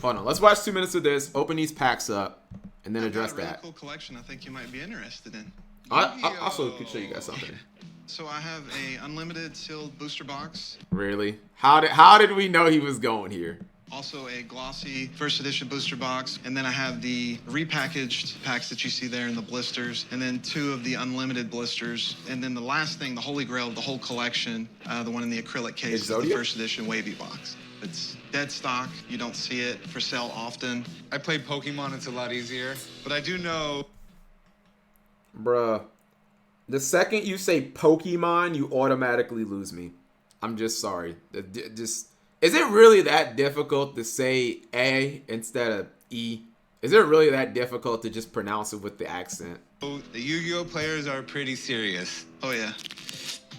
Hold on. Let's watch 2 minutes of this. Open these packs up, and then address I've got a really that. cool collection I think you might be interested in. I also could show you guys something. So I have a unlimited sealed booster box. Really? How did we know he was going here? Also a glossy first edition booster box. And then I have the repackaged packs that you see there in the blisters. And then 2 of the unlimited blisters. And then the last thing, the holy grail of the whole collection, the one in the acrylic case, is the first edition wavy box. It's dead stock. You don't see it for sale often. I play Pokemon. It's a lot easier. But I do know... Bruh. The second you say Pokemon, you automatically lose me. I'm just sorry. Is it really that difficult to say A instead of E? Is it really that difficult to just pronounce it with the accent? The Yu-Gi-Oh players are pretty serious. Oh, yeah.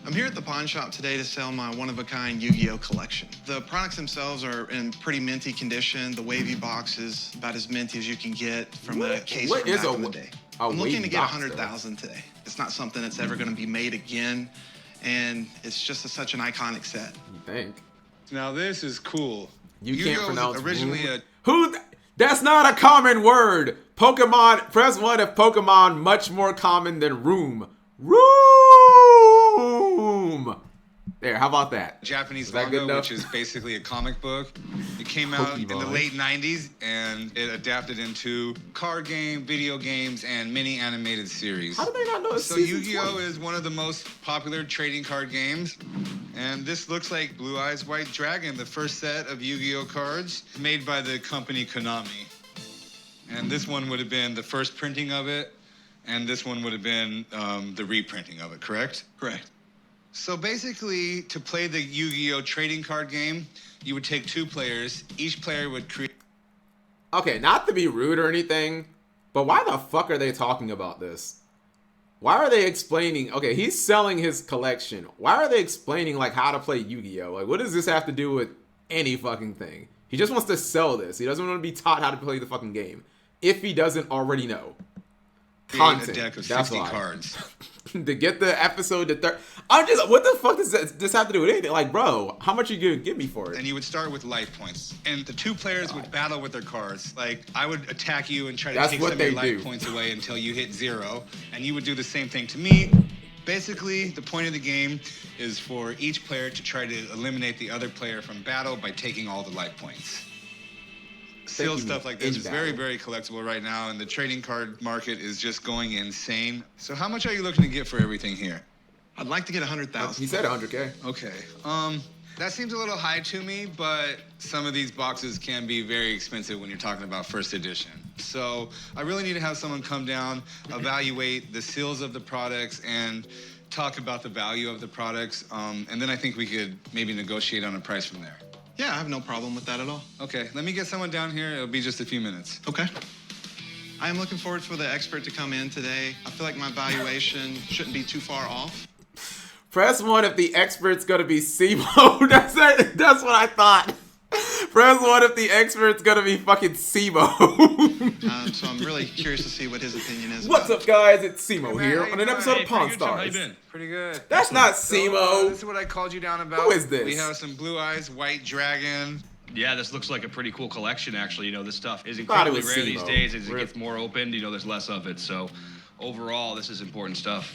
I'm here at the pawn shop today to sell my one-of-a-kind Yu-Gi-Oh collection. The products themselves are in pretty minty condition. The wavy box is about as minty as you can get from a case from back in the day. I'm looking to get 100,000 today. It's not something that's ever going to be made again, and it's just such an iconic set. You think? Now this is cool. You can't pronounce originally a who? That's not a common word. Pokemon. Press 1 if Pokemon much more common than room. Room. There. How about that? Japanese manga, which is basically a comic book. It came out in the late 90s, and it adapted into card game, video games, and mini animated series. How do they not know it's So Yu-Gi-Oh is one of the most popular trading card games. And this looks like Blue Eyes White Dragon, the first set of Yu-Gi-Oh cards made by the company Konami. And this one would have been the first printing of it, and this one would have been the reprinting of it, correct? Correct. So basically, to play the Yu-Gi-Oh trading card game, you would take 2 players. Each player would create... Okay, not to be rude or anything, but why the fuck are they talking about this? Why are they explaining... Okay, he's selling his collection. Why are they explaining, like, how to play Yu-Gi-Oh? Like, what does this have to do with any fucking thing? He just wants to sell this. He doesn't want to be taught how to play the fucking game. If he doesn't already know. Content. A deck of That's 60 why. cards. To get the episode to third. I'm just... What the fuck does this have to do with anything? Like, bro, how much are you going to give me for it? And you would start with life points. And the 2 players would battle with their cards. Like, I would attack you and try to take some of your life points away until you hit 0. And you would do the same thing to me. Basically, the point of the game is for each player to try to eliminate the other player from battle by taking all the life points. Sealed stuff like this is very, very collectible right now, and the trading card market is just going insane. So how much are you looking to get for everything here? I'd like to get 100,000. He said 100K. Okay. That seems a little high to me, but some of these boxes can be very expensive when you're talking about first edition. So I really need to have someone come down, evaluate the seals of the products, and talk about the value of the products. And then I think we could maybe negotiate on a price from there. Yeah, I have no problem with that at all. Okay, let me get someone down here. It'll be just a few minutes. Okay. I am looking forward for the expert to come in today. I feel like my valuation shouldn't be too far off. Press 1 if the expert's gonna be SEMO. That's what I thought. Press 1 if the expert's gonna be fucking SEMO. So I'm really curious to see what his opinion is. What's up, guys? It's SEMO here on an episode of Pawn Stars. How you been? Pretty good. That's not So, SEMO. this is what I called you down about. Who is this? We have some Blue Eyes White Dragon. Yeah, this looks like a pretty cool collection, actually. You know, this stuff is Thought it incredibly was rare these SEMO. days. As it gets more opened, you know, there's less of it. So, overall, this is important stuff.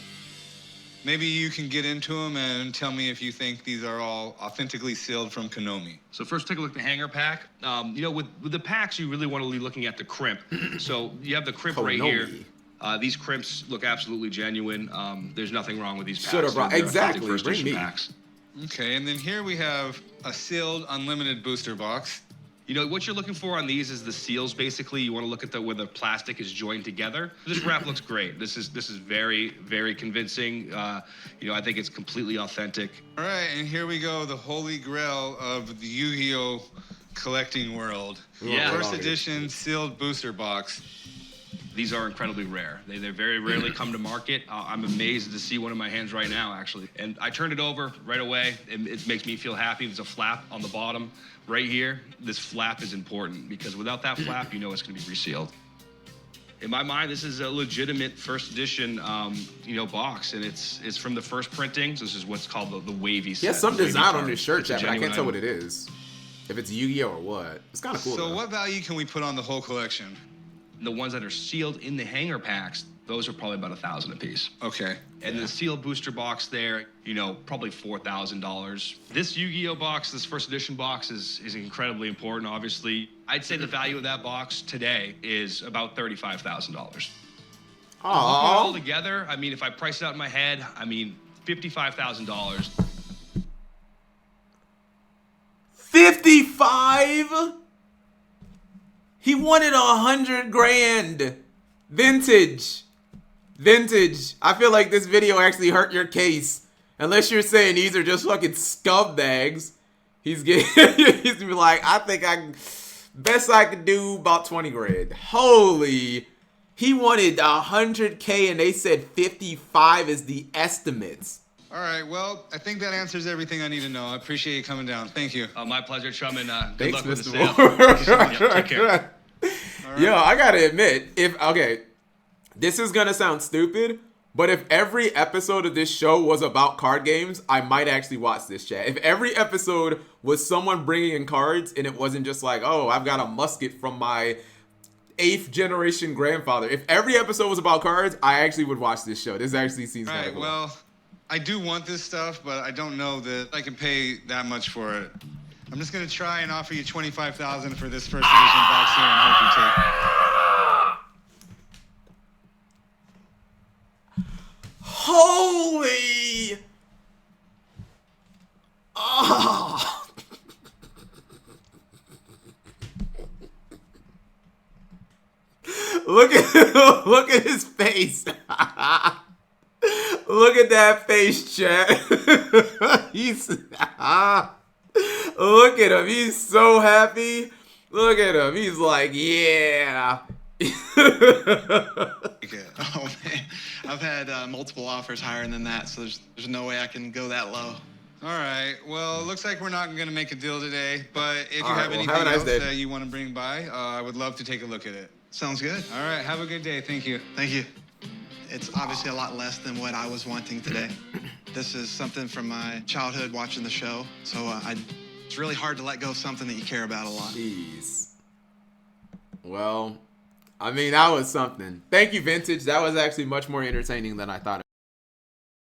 Maybe you can get into them and tell me if you think these are all authentically sealed from Konami. So first, take a look at the hanger pack. You know, with the packs, you really want to be looking at the crimp. So you have the crimp right here. These crimps look absolutely genuine. There's nothing wrong with these packs. Should have brought They're exactly. authentic first Bring edition me. packs. Okay, and then here we have a sealed unlimited booster box. You know, what you're looking for on these is the seals, basically. You want to look at where the plastic is joined together. This wrap looks great. This is very, very convincing. You know, I think it's completely authentic. All right, and here we go, the holy grail of the Yu-Gi-Oh collecting world. Yeah. First edition sealed booster box. These are incredibly rare. They very rarely come to market. I'm amazed to see one in my hands right now, actually. And I turned it over right away. It makes me feel happy. There's a flap on the bottom right here. This flap is important because without that flap, you know it's going to be resealed. In my mind, this is a legitimate first edition, you know, box, and it's from the first printing. So this is what's called the wavy set. He has some the wavy design on card. his shirt, It's a Chad, but I can't genuine tell what item. it is. if it's Yu-Gi-Oh or what. It's kind of cool. So though. what value can we put on the whole collection? The ones that are sealed in the hanger packs, those are probably about $1,000 a piece. Okay. And the sealed booster box there, you know, probably $4,000. This Yu-Gi-Oh box, this first edition box is incredibly important, obviously. I'd say the value of that box today is about $35,000. All together, I mean, if I price it out in my head, I mean, $55,000. 55? He wanted 100 grand. Vintage. I feel like this video actually hurt your case. Unless you're saying these are just fucking scumbags. He's gonna be like, I think best I could do about 20 grand. Holy. He wanted 100K and they said 55 is the estimates. All right, well, I think that answers everything I need to know. I appreciate you coming down. Thank you. My pleasure, Chum, and good Thanks, luck with the Mr. sale. Moore. Thank you so much. Take care. Right. Yo, I gotta admit, this is gonna sound stupid, but if every episode of this show was about card games, I might actually watch this, chat. If every episode was someone bringing in cards and it wasn't just like, oh, I've got a musket from my 8th generation grandfather. If every episode was about cards, I actually would watch this show. This actually seems kind of cool. Well, I do want this stuff, but I don't know that I can pay that much for it. I'm just gonna try and offer you $25,000 for this first edition box here and hope you take it. Holy! Oh! Look at his face. Look at that face, chat. Look at him. He's so happy. Look at him. He's like, yeah. Oh man, I've had multiple offers higher than that, so there's no way I can go that low. All right. Well, it looks like we're not going to make a deal today, but if you All right, have well, anything have a nice else day. that you want to bring by, I would love to take a look at it. Sounds good. All right. Have a good day. Thank you. Thank you. It's obviously a lot less than what I was wanting today. This is something from my childhood watching the show, so it's really hard to let go of something that you care about a lot. Jeez. Well, I mean, that was something. Thank you, Vintage. That was actually much more entertaining than I thought it